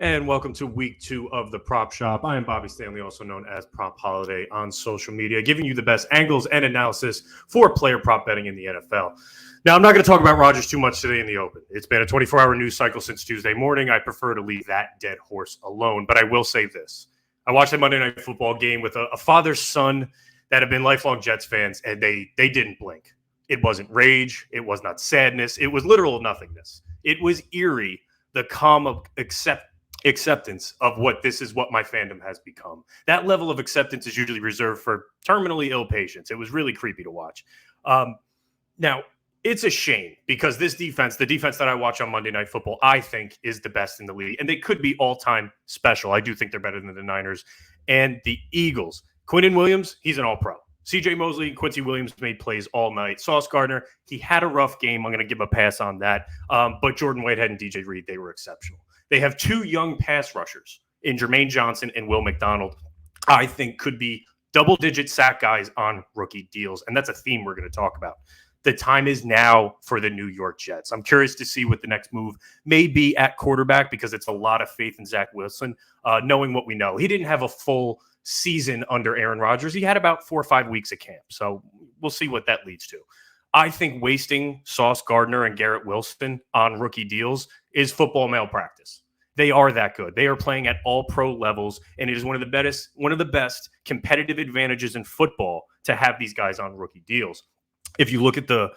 And welcome to week 2 of the Prop Shop. I am Bobby Stanley, also known as Prop Holiday on social media, giving you the best angles and analysis for player prop betting in the NFL. Now, I'm not going to talk about Rodgers too much today in the open. It's been a 24-hour news cycle since Tuesday morning. I prefer to leave that dead horse alone, but I will say this. I watched a Monday Night Football game with a father-son that have been lifelong Jets fans, and they didn't blink. It wasn't rage. It was not sadness. It was literal nothingness. It was eerie, the calm of acceptance of what my fandom has become. That level of acceptance is usually reserved for terminally ill patients. It was really creepy to watch. Now, it's a shame because this defense, the defense that I watch on Monday Night Football, I think is the best in the league. And they could be all-time special. I do think they're better than the Niners and the Eagles. Quinnen Williams, he's an all-pro. CJ Mosley and Quincy Williams made plays all night. Sauce Gardner, he had a rough game. I'm going to give a pass on that. But Jordan Whitehead and DJ Reed, they were exceptional. They have two young pass rushers in Jermaine Johnson and Will McDonald, I think could be double-digit sack guys on rookie deals. And that's a theme we're going to talk about. The time is now for the New York Jets. I'm curious to see what the next move may be at quarterback because it's a lot of faith in Zach Wilson, knowing what we know. He didn't have a full season under Aaron Rodgers. He had about 4 or 5 weeks of camp. So we'll see what that leads to. I think wasting Sauce Gardner and Garrett Wilson on rookie deals is football malpractice. They are that good. They are playing at all pro levels, and it is one of the best competitive advantages in football to have these guys on rookie deals. If you look at the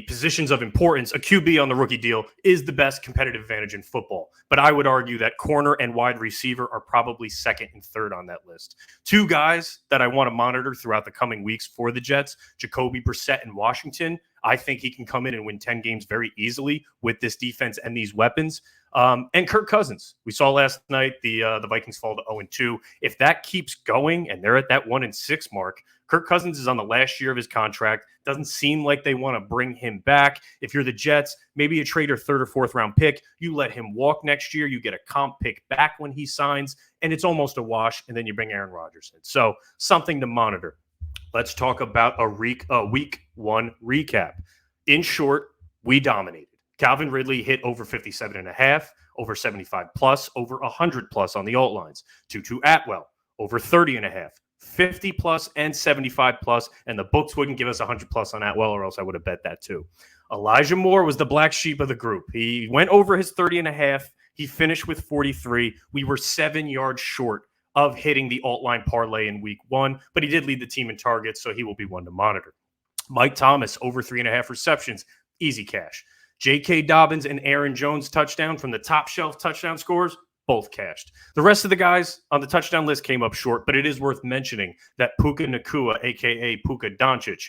positions of importance, a QB on the rookie deal is the best competitive advantage in football. But I would argue that corner and wide receiver are probably second and third on that list. Two guys that I want to monitor throughout the coming weeks for the Jets, Jacoby Brissett in Washington. I think he can come in and win 10 games very easily with this defense and these weapons. And Kirk Cousins. We saw last night the Vikings fall to 0-2. If that keeps going and they're at that 1-6 mark, Kirk Cousins is on the last year of his contract. Doesn't seem like they want to bring him back. If you're the Jets, maybe a trade or third or fourth round pick. You let him walk next year. You get a comp pick back when he signs, and it's almost a wash, and then you bring Aaron Rodgers in. So something to monitor. Let's talk about a week 1 recap. In short, we dominated. Calvin Ridley hit over 57.5, over 75 plus, over 100 plus on the alt lines. Tutu Atwell, over 30.5. 50 plus and 75 plus, and the books wouldn't give us 100 plus on Atwell, or else I would have bet that too. Elijah Moore was the black sheep of the group. He went over his 30.5. He finished with 43. We were 7 yards short of hitting the alt line parlay in week 1, but he did lead the team in targets, so he will be one to monitor. Mike Thomas, over 3.5 receptions, easy cash. J.K. Dobbins and Aaron Jones touchdown from the top shelf touchdown scores, both cashed. The rest of the guys on the touchdown list came up short, but it is worth mentioning that Puka Nacua, a.k.a. Puka Doncic,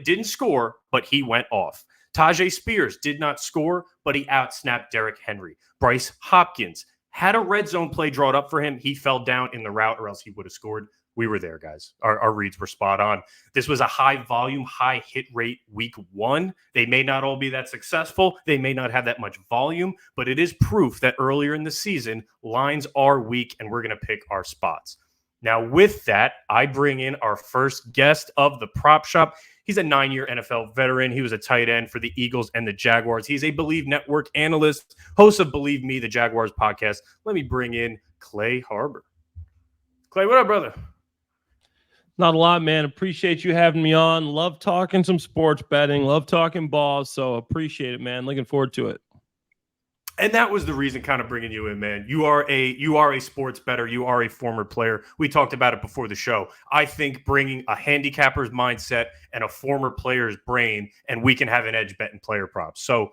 didn't score, but he went off. Tajay Spears did not score, but he outsnapped Derrick Henry. Bryce Hopkins had a red zone play drawn up for him. He fell down in the route, or else he would have scored. We were there, guys. Our reads were spot on. This was a high volume, high hit rate week 1. They may not all be that successful. They may not have that much volume, but it is proof that earlier in the season, lines are weak, and we're going to pick our spots. Now, with that, I bring in our first guest of the Prop Shop. He's a 9-year NFL veteran. He was a tight end for the Eagles and the Jaguars. He's a Believe Network analyst, host of Believe Me, the Jaguars podcast. Let me bring in Clay Harbor. Clay, what up, brother? Not a lot, man. Appreciate you having me on. Love talking some sports betting. Love talking balls. So appreciate it, man. Looking forward to it. And that was the reason kind of bringing you in, man. You are a sports bettor. You are a former player. We talked about it before the show. I think bringing a handicapper's mindset and a former player's brain, and we can have an edge betting player props. So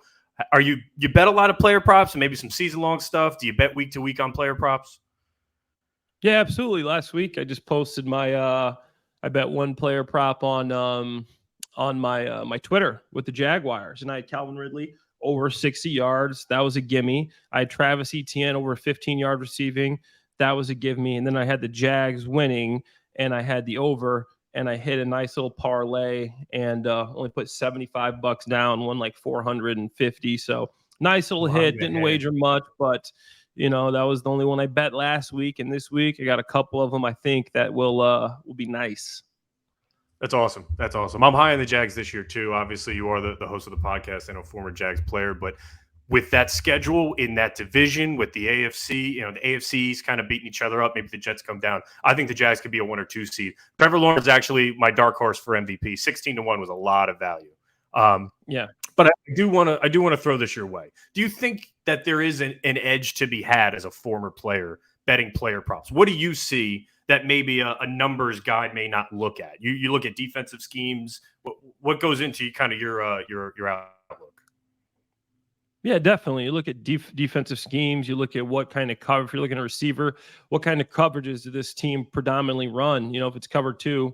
you bet a lot of player props and maybe some season-long stuff? Do you bet week to week on player props? Yeah, absolutely. Last week I just posted my I bet one player prop on my Twitter with the Jaguars, and I had Calvin Ridley over 60 yards. That was a gimme. I had Travis Etienne over 15-yard receiving. That was a give me. And then I had the Jags winning, and I had the over, and I hit a nice little parlay and only put $75 down, won like 450. So nice little hit. Didn't wager much, but that was the only one I bet last week. And this week I got a couple of them I think that will be nice. That's awesome. I'm high on the Jags this year too. Obviously, you are the host of the podcast and a former Jags player, but with that schedule in that division with the AFC, the AFC's kind of beating each other up. Maybe the Jets come down. I think the Jags could be a 1 or 2 seed. Trevor Lawrence is actually my dark horse for MVP. 16-1 was a lot of value. Yeah. But I do want to throw this your way. Do you think that there is an edge to be had as a former player betting player props? What do you see that maybe a numbers guide may not look at? You look at defensive schemes. What goes into kind of your outlook? Yeah, definitely. You look at defensive schemes. You look at what kind of cover. If you're looking at a receiver, what kind of coverages does this team predominantly run? If it's cover 2,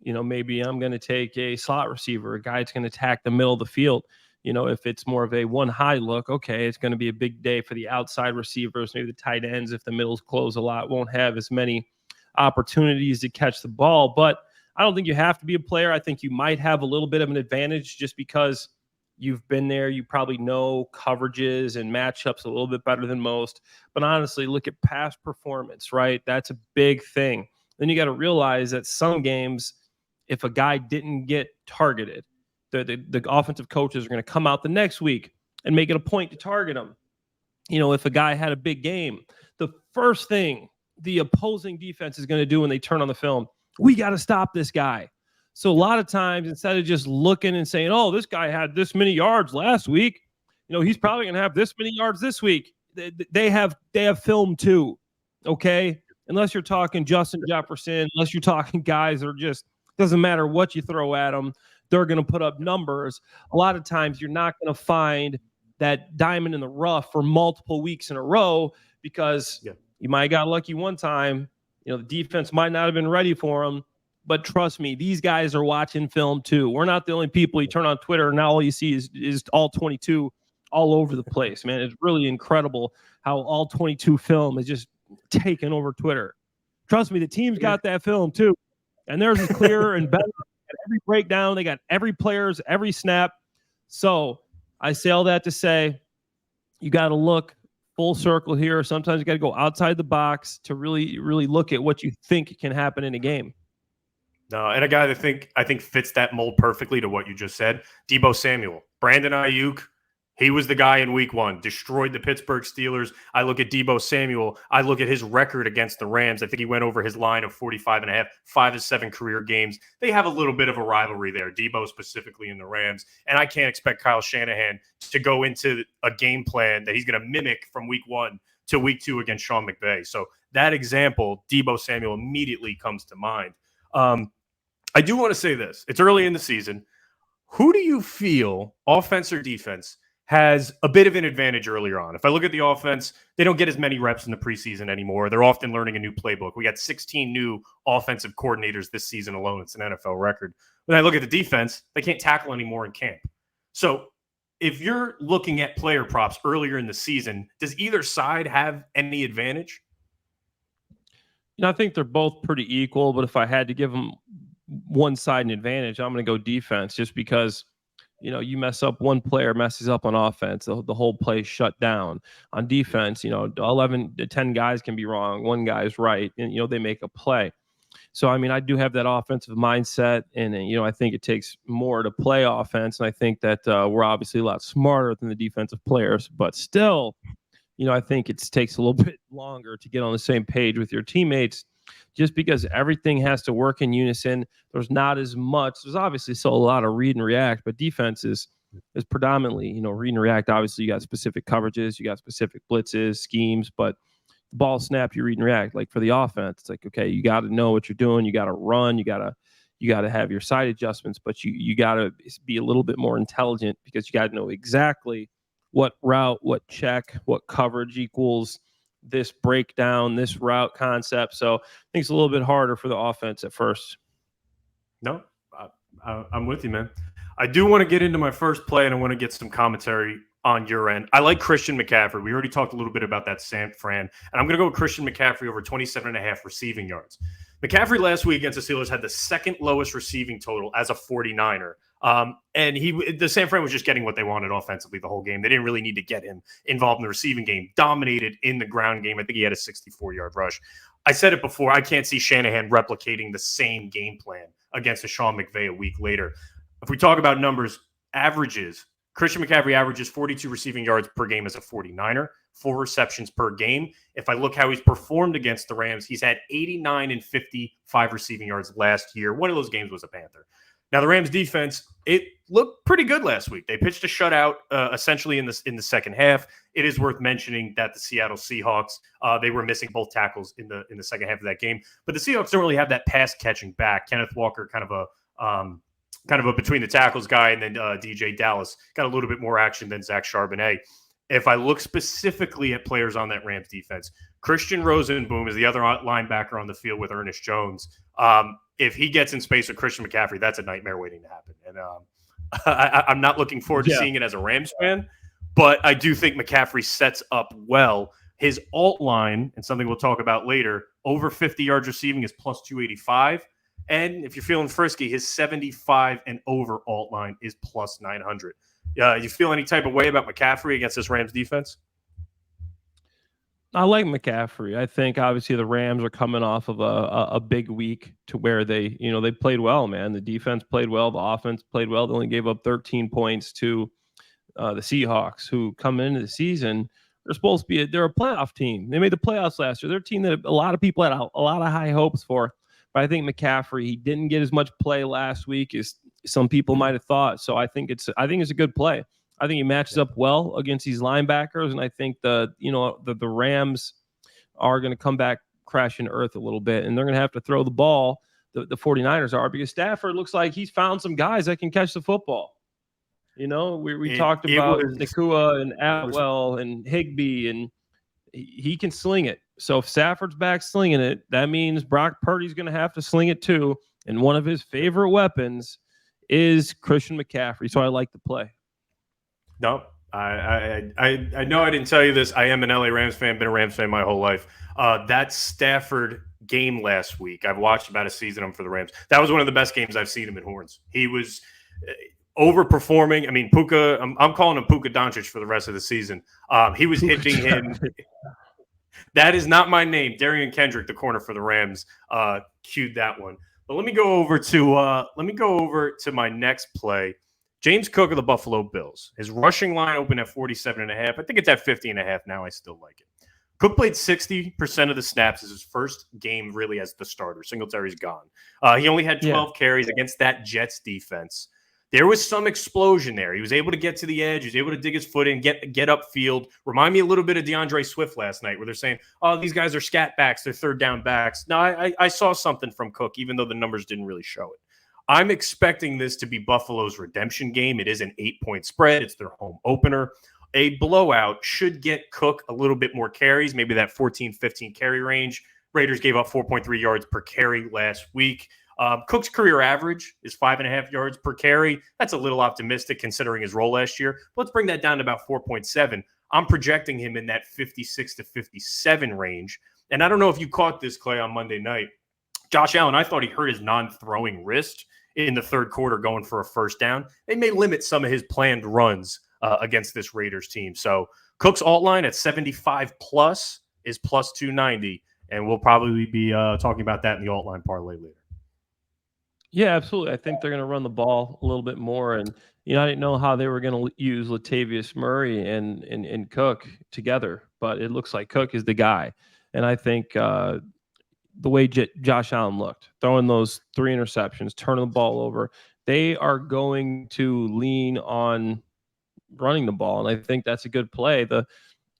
maybe I'm going to take a slot receiver, a guy that's going to attack the middle of the field. If it's more of a one high look, okay, it's going to be a big day for the outside receivers. Maybe the tight ends, if the middle's close a lot, won't have as many opportunities to catch the ball. But I don't think you have to be a player. I think you might have a little bit of an advantage just because you've been there. You probably know coverages and matchups a little bit better than most. But honestly, look at past performance, right? That's a big thing. Then you got to realize that some games, if a guy didn't get targeted, the offensive coaches are going to come out the next week and make it a point to target him. If a guy had a big game, the first thing the opposing defense is going to do when they turn on the film, we got to stop this guy. So a lot of times, instead of just looking and saying, oh, this guy had this many yards last week, he's probably going to have this many yards this week. They have film too, okay? Unless you're talking Justin Jefferson, unless you're talking guys that are just, doesn't matter what you throw at them, they're going to put up numbers. A lot of times you're not going to find that diamond in the rough for multiple weeks in a row because you might have got lucky one time. The defense might not have been ready for them. But trust me, these guys are watching film too. We're not the only people. You turn on Twitter, and now all you see is all 22 all over the place, man. It's really incredible how all 22 film is just taken over Twitter. Trust me, the team's got that film too. And theirs is clearer and better. Every breakdown, they got every player's, every snap. So I say all that to say you got to look full circle here. Sometimes you got to go outside the box to really, really look at what you think can happen in a game. No, and a guy that I think fits that mold perfectly to what you just said, Deebo Samuel. Brandon Ayuk, he was the guy in week 1, destroyed the Pittsburgh Steelers. I look at Deebo Samuel. I look at his record against the Rams. I think he went over his line of 45.5, 5 of 7 career games. They have a little bit of a rivalry there, Deebo specifically in the Rams. And I can't expect Kyle Shanahan to go into a game plan that he's going to mimic from week 1 to week 2 against Sean McVay. So that example, Deebo Samuel, immediately comes to mind. I do want to say this. It's early in the season. Who do you feel, offense or defense, has a bit of an advantage earlier on? If I look at the offense, they don't get as many reps in the preseason anymore. They're often learning a new playbook. We got 16 new offensive coordinators this season alone. It's an NFL record. When I look at the defense, they can't tackle anymore in camp. So if you're looking at player props earlier in the season, does either side have any advantage? I think they're both pretty equal, but if I had to give them one side an advantage, I'm going to go defense just because, you mess up, one player messes up on offense, the whole play shut down. On defense, 11 to 10 guys can be wrong. One guy's right, and, they make a play. So, I do have that offensive mindset, and, I think it takes more to play offense, and I think that we're obviously a lot smarter than the defensive players, but still, I think it takes a little bit longer to get on the same page with your teammates just because everything has to work in unison. There's not as much. There's obviously still a lot of read and react, but defense is predominantly, read and react. Obviously, you got specific coverages, you got specific blitzes, schemes, but the ball snap, you read and react. Like for the offense, it's like, okay, you got to know what you're doing. You got to run. You got to have your side adjustments, but you got to be a little bit more intelligent because you got to know exactly what route, what check, what coverage equals this breakdown, this route concept. So I think it's a little bit harder for the offense at first. No, I'm with you, man. I do want to get into my first play, and I want to get some commentary on your end. I like Christian McCaffrey. We already talked a little bit about that San Fran, and I'm going to go with Christian McCaffrey over 27.5 receiving yards. McCaffrey last week against the Steelers had the second lowest receiving total as a 49er. And the San Fran was just getting what they wanted offensively the whole game. They didn't really need to get him involved in the receiving game. Dominated in the ground game. I think he had a 64-yard rush. I said it before. I can't see Shanahan replicating the same game plan against a Sean McVay a week later. If we talk about numbers, averages, Christian McCaffrey averages 42 receiving yards per game as a 49er, 4 receptions per game. If I look how he's performed against the Rams, he's had 89 and 55 receiving yards last year. One of those games was a Panther. Now, the Rams defense, it looked pretty good last week. They pitched a shutout essentially in the second half. It is worth mentioning that the Seattle Seahawks, they were missing both tackles in the second half of that game. But the Seahawks don't really have that pass catching back. Kenneth Walker, kind of a between the tackles guy, and then DJ Dallas got a little bit more action than Zach Charbonnet. If I look specifically at players on that Rams defense, Christian Rosenboom is the other linebacker on the field with Ernest Jones. If he gets in space with Christian McCaffrey, that's a nightmare waiting to happen. And I'm not looking forward to seeing it as a Rams fan, but I do think McCaffrey sets up well. His alt line, and something we'll talk about later, over 50 yards receiving is plus 285. And if you're feeling frisky, his 75 and over alt line is plus 900. You feel any type of way about McCaffrey against this Rams defense? I like McCaffrey. I think obviously the Rams are coming off of a big week to where they played well, man. The defense played well. The offense played well. They only gave up 13 points to the Seahawks, who come into the season. They're supposed to be they're a playoff team. They made the playoffs last year. They're a team that a lot of people had a lot of high hopes for. But I think McCaffrey, he didn't get as much play last week as some people might have thought. So I think it's a good play. I think he matches up well against these linebackers, and I think the Rams are going to come back crashing earth a little bit, and they're going to have to throw the ball. The 49ers are, because Stafford looks like he's found some guys that can catch the football. We talked about Nakua and Atwell and Higbee, and he can sling it. So if Stafford's back slinging it, that means Brock Purdy's going to have to sling it too. And one of his favorite weapons is Christian McCaffrey. So I like the play. No, I know I didn't tell you this. I am an LA Rams fan, been a Rams fan my whole life. That Stafford game last week, I've watched about a season of him for the Rams. That was one of the best games I've seen him in Horns. He was overperforming. I mean, Puka, I'm calling him Puka Doncic for the rest of the season. He was hitting him. That is not my name. Darian Kendrick, the corner for the Rams, cued that one. But let me go over to my next play. James Cook of the Buffalo Bills. His rushing line opened at 47.5. I think it's at 50.5 now. I still like it. Cook played 60% of the snaps as his first game really as the starter. Singletary's gone. He only had 12 carries against that Jets defense. There was some explosion there. He was able to get to the edge. He was able to dig his foot in, get upfield. Remind me a little bit of DeAndre Swift last night, where they're saying, oh, these guys are scat backs. They're third down backs. No, I saw something from Cook, even though the numbers didn't really show it. I'm expecting this to be Buffalo's redemption game. It is an 8-point spread. It's their home opener. A blowout should get Cook a little bit more carries, maybe that 14, 15 carry range. Raiders gave up 4.3 yards per carry last week. Cook's career average is 5.5 yards per carry. That's a little optimistic considering his role last year. Let's bring that down to about 4.7. I'm projecting him in that 56 to 57 range. And I don't know if you caught this, Clay, on Monday night. Josh Allen, I thought he hurt his non-throwing wrist in the third quarter going for a first down. They may limit some of his planned runs against this Raiders team. So Cook's alt line at 75 plus is plus 290. And we'll probably be talking about that in the alt line parlay later. Yeah, absolutely. I think they're going to run the ball a little bit more. And, I didn't know how they were going to use Latavius Murray and Cook together, but it looks like Cook is the guy. And I think the way Josh Allen looked, throwing those 3 interceptions, turning the ball over, they are going to lean on running the ball. And I think that's a good play. The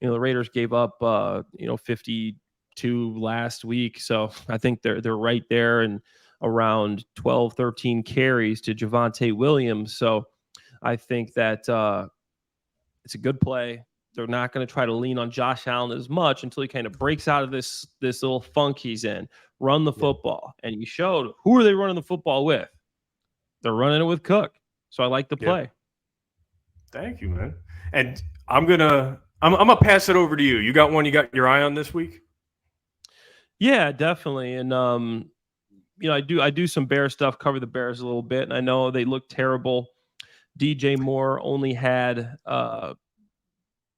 Raiders gave up, 52 last week. So I think they're right there and around 12, 13 carries to Javonte Williams. So I think that it's a good play. They're not going to try to lean on Josh Allen as much until he kind of breaks out of this little funk he's in. Run the football. And he showed, who are they running the football with? They're running it with Cook. So I like the play. Thank you, man. And I'm gonna pass it over to you. You got one you got your eye on this week? Yeah, definitely. And I do some Bear stuff, cover the Bears a little bit, and I know they look terrible. DJ Moore only had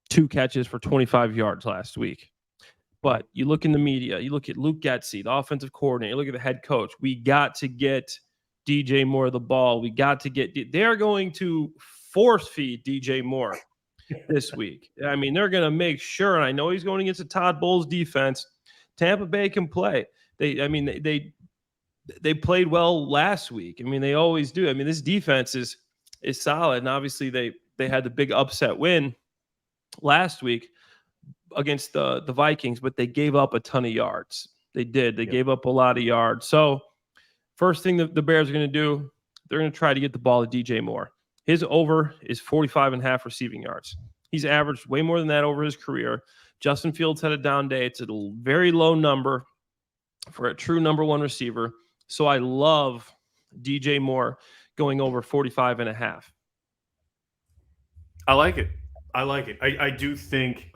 2 catches for 25 yards last week. But you look in the media, you look at Luke Getsy, the offensive coordinator, you look at the head coach. We got to get DJ Moore the ball. We got to get – they're going to force feed DJ Moore this week. I mean, they're going to make sure, and I know he's going against a Todd Bowles defense. Tampa Bay can play. They played well last week. I mean, they always do. I mean, this defense is solid, and obviously they had the big upset win last week against the Vikings, but they gave up a ton of yards. They did. They gave up a lot of yards. So first thing that the Bears are going to do, they're going to try to get the ball to DJ Moore. His over is 45.5 receiving yards. He's averaged way more than that over his career. Justin Fields had a down day. It's a very low number for a true number one receiver. So I love DJ Moore going over 45.5. I like it. I do think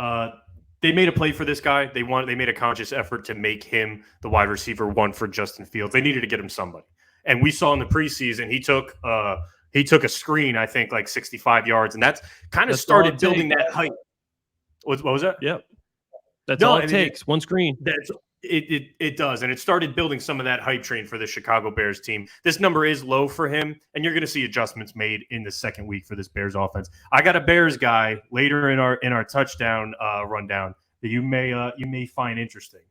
they made a play for this guy. They made a conscious effort to make him the wide receiver one for Justin Fields. They needed to get him somebody. And we saw in the preseason, he took a screen, I think, like 65 yards. And that's kind of started building that hype. What was that? Yep. That's all it takes. One screen. It does. And it started building some of that hype train for the Chicago Bears team. This number is low for him, and you're going to see adjustments made in the second week for this Bears offense. I got a Bears guy later in our touchdown rundown that you may find interesting.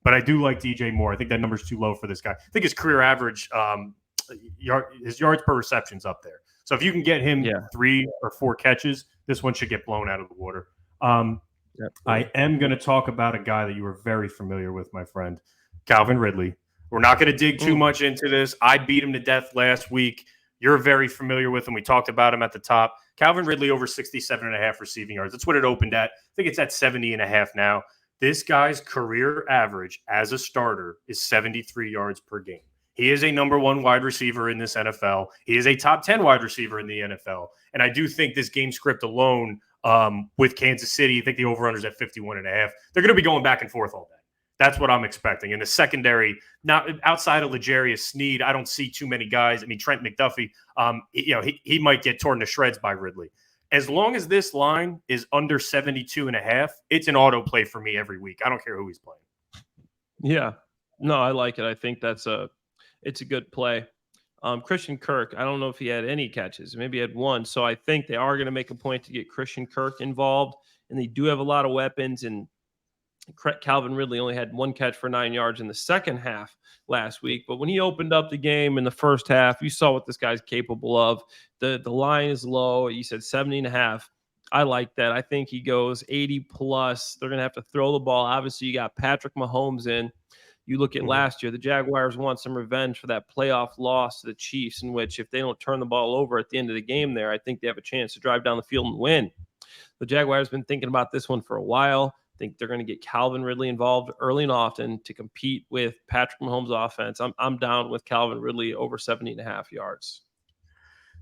But I do like DJ Moore. I think that number's too low for this guy. I think his career average, his yards per reception's up there. So if you can get him 3 or 4 catches, this one should get blown out of the water. I am going to talk about a guy that you were very familiar with, my friend, Calvin Ridley. We're not going to dig too much into this. I beat him to death last week. You're very familiar with him. We talked about him at the top. Calvin Ridley over 67.5 receiving yards. That's what it opened at. I think it's at 70.5 now. This guy's career average as a starter is 73 yards per game. He is a number one wide receiver in this NFL. He is a top 10 wide receiver in the NFL. And I do think this game script alone with Kansas City, I think the over-under is at 51.5. They're going to be going back and forth all day. That's what I'm expecting. In the secondary, now outside of L'Jarius Sneed, I don't see too many guys. I mean, Trent McDuffie, he might get torn to shreds by Ridley. As long as this line is under 72.5, it's an auto play for me every week. I don't care who he's playing. Yeah. No, I like it. I think it's a good play. Christian Kirk, I don't know if he had any catches. Maybe he had one. So I think they are going to make a point to get Christian Kirk involved. And they do have a lot of weapons. And Calvin Ridley only had 1 catch for 9 yards in the second half last week. But when he opened up the game in the first half, you saw what this guy's capable of. The line is low. You said 70.5. I like that. I think he goes 80 plus. They're going to have to throw the ball. Obviously, you got Patrick Mahomes in. You look at last year, the Jaguars want some revenge for that playoff loss to the Chiefs, in which if they don't turn the ball over at the end of the game there, I think they have a chance to drive down the field and win. The Jaguars have been thinking about this one for a while. I think they're going to get Calvin Ridley involved early and often to compete with Patrick Mahomes' offense. I'm down with Calvin Ridley over 70.5 yards.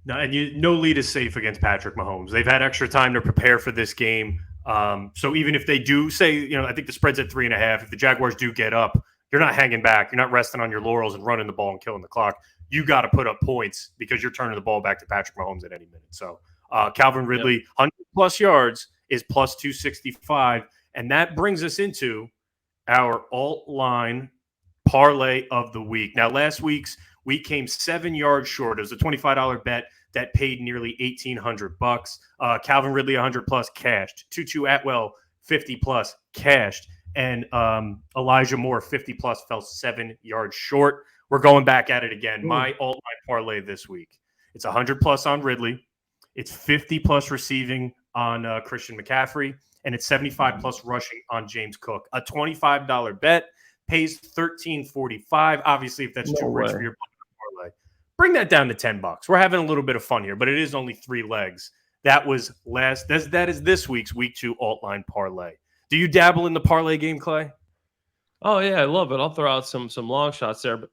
No, and no lead is safe against Patrick Mahomes. They've had extra time to prepare for this game. So even if they do say, I think the spread's at 3.5. If the Jaguars do get up, you're not hanging back. You're not resting on your laurels and running the ball and killing the clock. You got to put up points because you're turning the ball back to Patrick Mahomes at any minute. So Calvin Ridley, 100+ yards is plus 265. And that brings us into our alt line parlay of the week. Now, last week's we came 7 yards short. It was a $25 bet that paid nearly $1,800. Calvin Ridley, 100+ cashed. Tutu Atwell, 50+ cashed. And Elijah Moore, 50+, fell 7 yards short. We're going back at it again. My alt-line parlay this week. It's 100+ on Ridley. It's 50+ receiving on Christian McCaffrey. And it's 75+ rushing on James Cook. A $25 bet pays $13.45. Obviously, if that's too rich for your parlay, bring that down to $10. We're having a little bit of fun here, but it is only 3 legs. That was that is this week's week 2 alt-line parlay. Do you dabble in the parlay game, Clay? Oh, yeah, I love it. I'll throw out some long shots there, but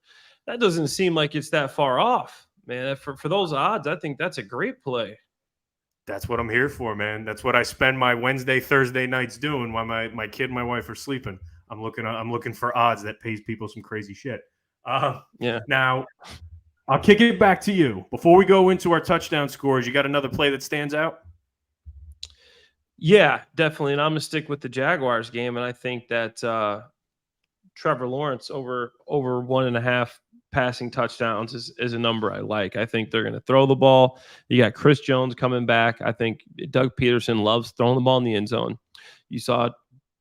that doesn't seem like it's that far off, man. For those odds, I think that's a great play. That's what I'm here for, man. That's what I spend my Wednesday, Thursday nights doing while my kid and my wife are sleeping. I'm looking for odds that pays people some crazy shit. Now, I'll kick it back to you. Before we go into our touchdown scores, you got another play that stands out? Yeah, definitely. And I'm going to stick with the Jaguars game. And I think that Trevor Lawrence over 1.5 passing touchdowns is a number I like. I think they're going to throw the ball. You got Chris Jones coming back. I think Doug Peterson loves throwing the ball in the end zone. You saw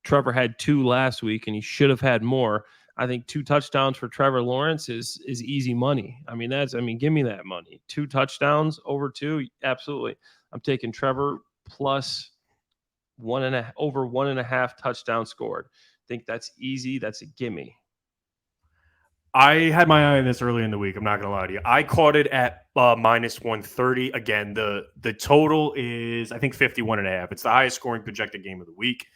Trevor had 2 last week, and he should have had more. I think 2 touchdowns for Trevor Lawrence is easy money. I mean, give me that money. 2 touchdowns over 2, absolutely. I'm taking Trevor plus over 1.5 touchdowns scored. I think that's easy. That's a gimme. I had my eye on this early in the week. I'm not going to lie to you. I caught it at minus 130. Again, the total is, I think, 51.5. It's the highest scoring projected game of the week.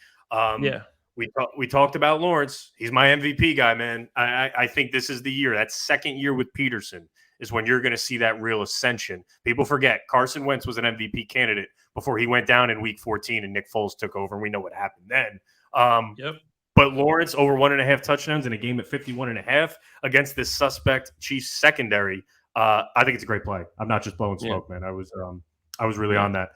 We talked about Lawrence. He's my MVP guy, man. I think this is the year. That second year with Peterson is when you're going to see that real ascension. People forget Carson Wentz was an MVP candidate before he went down in week 14 and Nick Foles took over, and we know what happened then. But Lawrence over 1.5 touchdowns in a game at 51.5 against this suspect Chiefs secondary. I think it's a great play. I'm not just blowing smoke, man. I was really on that.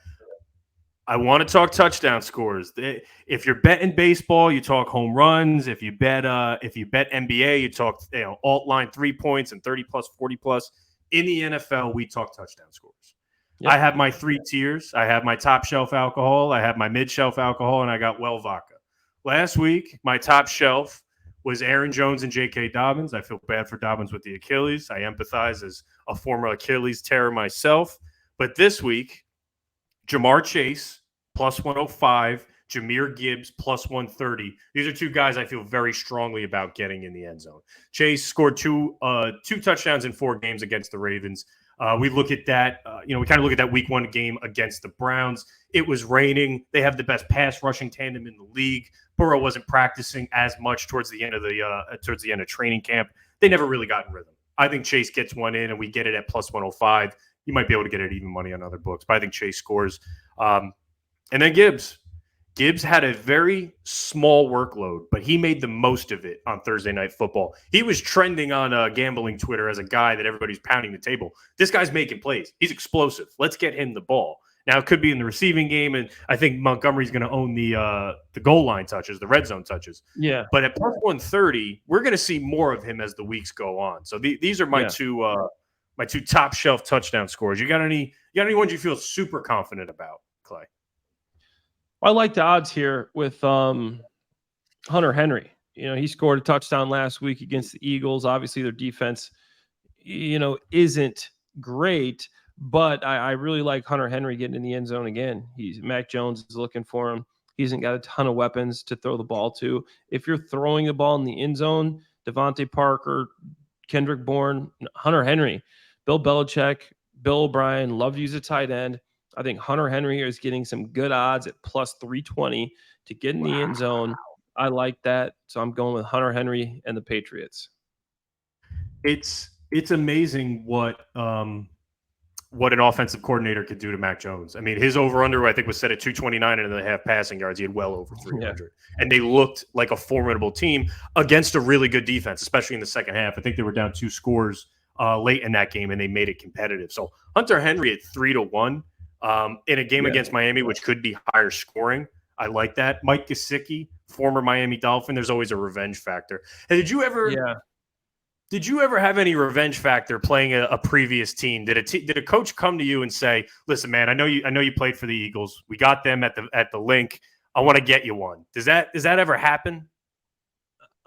I want to talk touchdown scores. If you're betting baseball, you talk home runs. If you bet NBA, you talk alt line 3 points and 30 plus, 40 plus. In the NFL, we talk touchdown scores. Yep. I have my 3 tiers. I have my top shelf alcohol. I have my mid shelf alcohol, and I got well vodka. Last week, my top shelf was Aaron Jones and J.K. Dobbins. I feel bad for Dobbins with the Achilles. I empathize as a former Achilles tearer myself. But this week, Jamar Chase, plus 105, Jahmyr Gibbs, plus 130. These are 2 guys I feel very strongly about getting in the end zone. Chase scored two touchdowns in 4 games against the Ravens. We look at that, we kind of look at that week 1 game against the Browns. It was raining. They have the best pass rushing tandem in the league. Burrow wasn't practicing as much towards the end of training camp. They never really got in rhythm. I think Chase gets one in, and we get it at plus 105. You might be able to get it even money on other books, but I think Chase scores. And then Gibbs. Gibbs had a very small workload, but he made the most of it on Thursday Night Football. He was trending on gambling Twitter as a guy that everybody's pounding the table. This guy's making plays. He's explosive. Let's get him the ball. Now, it could be in the receiving game, and I think Montgomery's going to own the goal line touches, the red zone touches. Yeah. But at plus 130, we're going to see more of him as the weeks go on. So these are my two top shelf touchdown scores. You got any ones you feel super confident about, Clay? I like the odds here with Hunter Henry. He scored a touchdown last week against the Eagles. Obviously, their defense, isn't great, but I really like Hunter Henry getting in the end zone again. Mac Jones is looking for him. He hasn't got a ton of weapons to throw the ball to. If you're throwing the ball in the end zone, Devontae Parker, Kendrick Bourne, Hunter Henry, Bill Belichick, Bill O'Brien love to use a tight end. I think Hunter Henry is getting some good odds at plus 320 to get in the end zone. I like that. So I'm going with Hunter Henry and the Patriots. It's amazing what an offensive coordinator could do to Mac Jones. I mean, his over-under, I think, was set at 229.5 passing yards. He had well over 300. Yeah. And they looked like a formidable team against a really good defense, especially in the second half. I think they were down 2 scores late in that game, and they made it competitive. So Hunter Henry at 3-1. In a game against Miami, which could be higher scoring. I like that. Mike Gesicki, former Miami Dolphin, there's always a revenge factor. Hey, did you ever have any revenge factor playing a previous team? Did a coach come to you and say, "Listen, man, I know you played for the Eagles. We got them at the link. I want to get you one." Does that ever happen?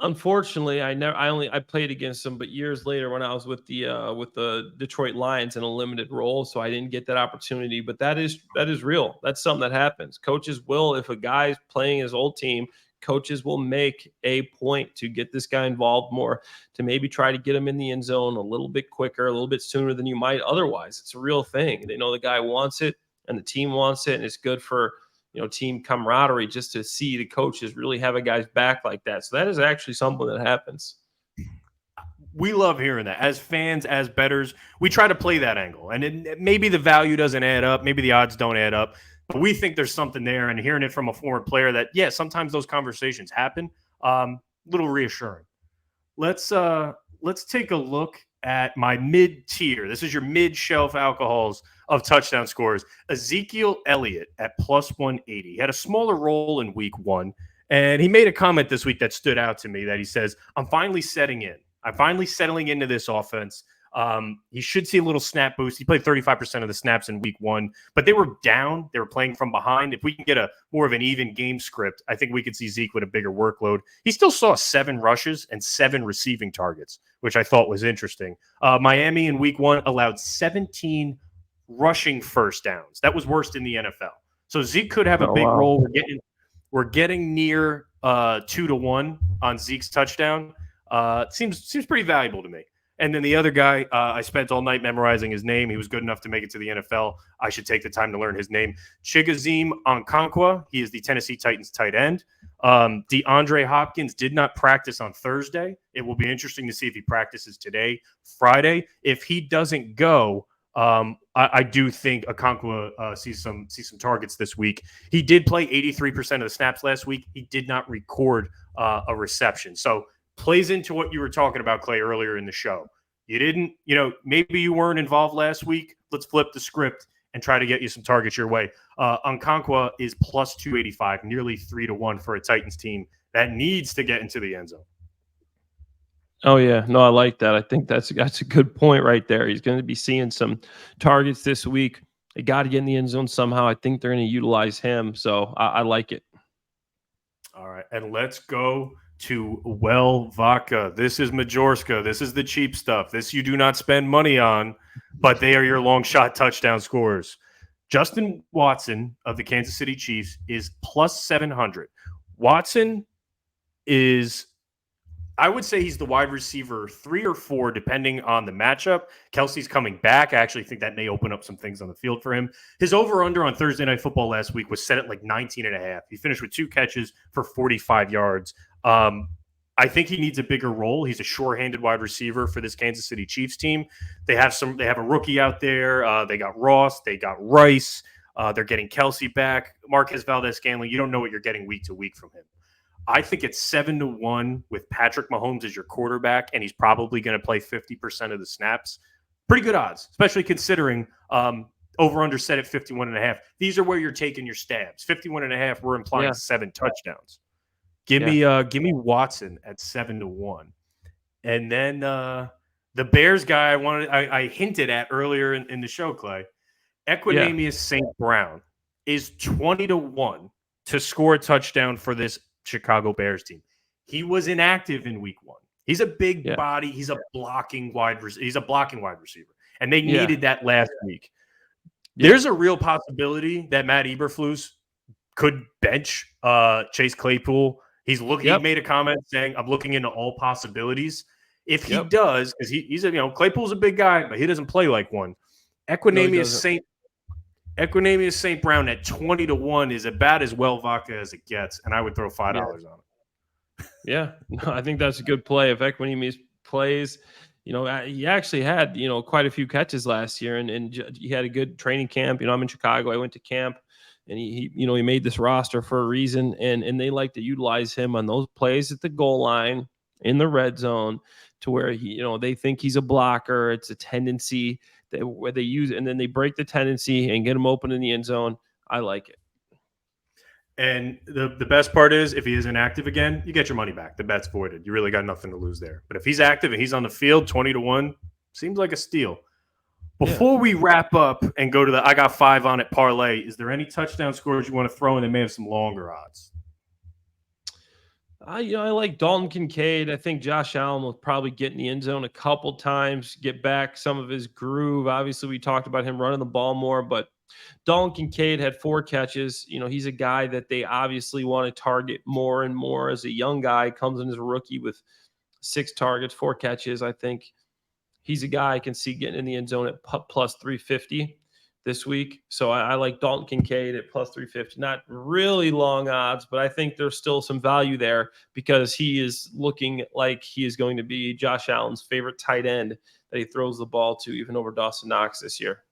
Unfortunately, I played against them, but years later when I was with the Detroit Lions in a limited role, so I didn't get that opportunity. But that is real. That's something that happens. Coaches will, if a guy's playing his old team, coaches will make a point to get this guy involved more, to maybe try to get him in the end zone a little bit quicker, a little bit sooner than you might otherwise. It's a real thing. They know the guy wants it and the team wants it, and it's good for team camaraderie just to see the coaches really have a guy's back like that. So that is actually something that happens. We love hearing that. As fans, as bettors, we try to play that angle. And maybe the value doesn't add up. Maybe the odds don't add up. But we think there's something there. And hearing it from a former player that, sometimes those conversations happen, little reassuring. Let's take a look at my mid-tier. This is your mid-shelf alcohols of touchdown scores. Ezekiel Elliott at plus 180. He had a smaller role in week 1, and he made a comment this week that stood out to me that he says, "I'm finally setting in. I'm finally settling into this offense. He should see a little snap boost. He played 35% of the snaps in week 1, but they were down. They were playing from behind. If we can get a more of an even game script, I think we could see Zeke with a bigger workload. He still saw 7 rushes and 7 receiving targets, which I thought was interesting. Miami in week 1 allowed 17 rushing first downs. That was worst in the NFL. So Zeke could have a big role. We're getting near 2-1 on Zeke's touchdown. Seems pretty valuable to me. And then the other guy, I spent all night memorizing his name. He was good enough to make it to the NFL. I should take the time to learn his name. Chigoziem Okonkwo. He is the Tennessee Titans tight end. DeAndre Hopkins did not practice on Thursday. It will be interesting to see if he practices today, Friday. If he doesn't go, I do think Okonkwo sees some targets this week. He did play 83% of the snaps last week. He did not record a reception. So plays into what you were talking about, Clay, earlier in the show. You didn't, maybe you weren't involved last week. Let's flip the script and try to get you some targets your way. Okonkwo is plus 285, nearly 3-1 for a Titans team that needs to get into the end zone. Oh, yeah. No, I like that. I think that's a good point right there. He's going to be seeing some targets this week. They got to get in the end zone somehow. I think they're going to utilize him. So I like it. All right. And let's go to Vodka. This is Majorska. This is the cheap stuff. This you do not spend money on, but they are your long shot touchdown scorers. Justin Watson of the Kansas City Chiefs is plus 700. Watson is, I would say he's the wide receiver 3 or 4, depending on the matchup. Kelsey's coming back. I actually think that may open up some things on the field for him. His over-under on Thursday Night Football last week was set at like 19.5. He finished with 2 catches for 45 yards. I think he needs a bigger role. He's a sure-handed wide receiver for this Kansas City Chiefs team. They have a rookie out there. They got Ross. They got Rice. They're getting Kelsey back. Marquez Valdez-Scantling. You don't know what you're getting week to week from him. I think it's 7-1 with Patrick Mahomes as your quarterback, and he's probably going to play 50% of the snaps. Pretty good odds, especially considering over-under set at 51.5. These are where you're taking your stabs. 51.5, we're implying 7 touchdowns. Give me Watson at 7-1. And then the Bears guy I hinted at earlier in the show, Clay. Equinemius St. Brown is 20-1 to score a touchdown for this Chicago Bears team. He was inactive in week 1. He's a big body. He's a blocking wide receiver. And they needed that last week. There's a real possibility that Matt Eberflus could bench Chase Claypool. He made a comment saying, I'm looking into all possibilities. If he does, because he's Claypool's a big guy, but he doesn't play like one. Equinemius St. Brown at 20-1 is about as well vodka as it gets, and I would throw $5 on it. Yeah, no, I think that's a good play. If Equinemius plays, he actually had quite a few catches last year, and he had a good training camp. I'm in Chicago. I went to camp, and he made this roster for a reason, and they like to utilize him on those plays at the goal line in the red zone, to where they think he's a blocker. It's a tendency where they use it, and then they break the tendency and get him open in the end zone. I like it. And the best part is, if he isn't active again, you get your money back. The bet's voided. You really got nothing to lose there. But if he's active and he's on the field, 20-1, seems like a steal. Before we wrap up and go to I got 5 on it parlay, is there any touchdown scores you want to throw in that may have some longer odds? I like Dalton Kincaid. I think Josh Allen will probably get in the end zone a couple times, get back some of his groove. Obviously, we talked about him running the ball more, but Dalton Kincaid had 4 catches. He's a guy that they obviously want to target more and more as a young guy. Comes in as a rookie with 6 targets, 4 catches. I think he's a guy I can see getting in the end zone at plus 350 this week. So I like Dalton Kincaid at plus 350. Not really long odds, but I think there's still some value there because he is looking like he is going to be Josh Allen's favorite tight end that he throws the ball to, even over Dawson Knox this year.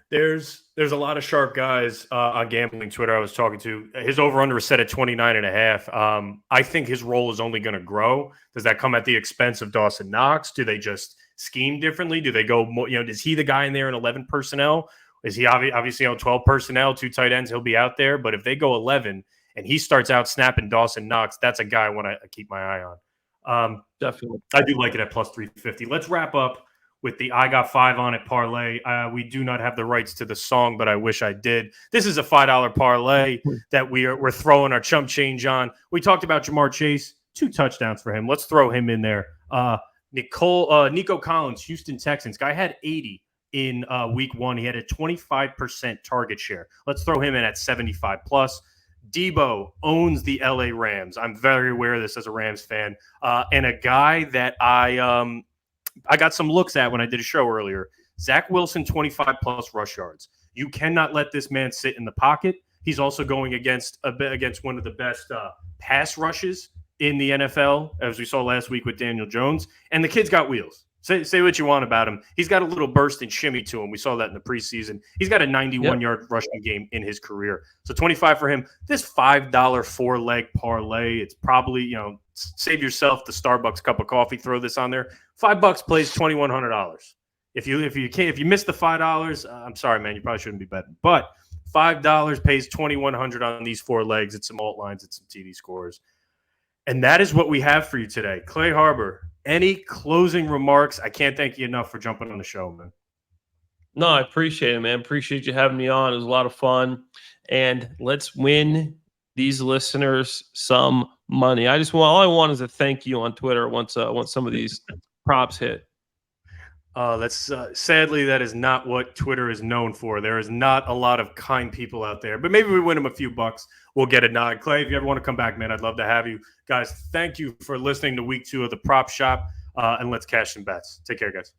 There's a lot of sharp guys on gambling Twitter I was talking to. His over-under is set at 29.5. I think his role is only going to grow. Does that come at the expense of Dawson Knox? Do they just scheme differently? Do they go more, is he the guy in there in 11 personnel? Is he obviously 12 personnel, 2 tight ends, he'll be out there. But if they go 11 and he starts out snapping Dawson Knox, that's a guy I want to keep my eye on. Definitely. I do like it at plus 350. Let's wrap up with the I got 5 on it parlay. We do not have the rights to the song, but I wish I did. This is a $5 parlay that we're throwing our chump change on. We talked about Jamar Chase, 2 touchdowns for him. Let's throw him in there. Nico Collins, Houston Texans. Guy had 80 in week 1. He had a 25% target share. Let's throw him in at 75 plus. Debo owns the LA Rams. I'm very aware of this as a Rams fan. And a guy that I got some looks at when I did a show earlier, Zach Wilson, 25 plus rush yards. You cannot let this man sit in the pocket. He's also going against one of the best pass rushes in the NFL, as we saw last week with Daniel Jones. And the kid's got wheels. Say what you want about him. He's got a little burst and shimmy to him. We saw that in the preseason. He's got a 91-yard rushing game in his career. So 25 for him. This $5 4-leg parlay, it's probably, save yourself the Starbucks cup of coffee, throw this on there. $5 plays $2,100. If you miss the $5, I'm sorry, man, you probably shouldn't be betting. But $5 pays $2,100 on these 4 legs. It's some alt lines, it's some TD scores. And that is what we have for you today. Clay Harbor, any closing remarks? I can't thank you enough for jumping on the show, man. No, I appreciate it, man. Appreciate you having me on. It was a lot of fun. And let's win these listeners some money. All I want is a thank you on Twitter once some of these props hit. That's sadly, that is not what Twitter is known for. There is not a lot of kind people out there, but maybe we win them a few bucks. We'll get a nod. Clay, if you ever want to come back, man, I'd love to have you. Guys, thank you for listening to week 2 of the Prop Shop, and let's cash some bets. Take care, guys.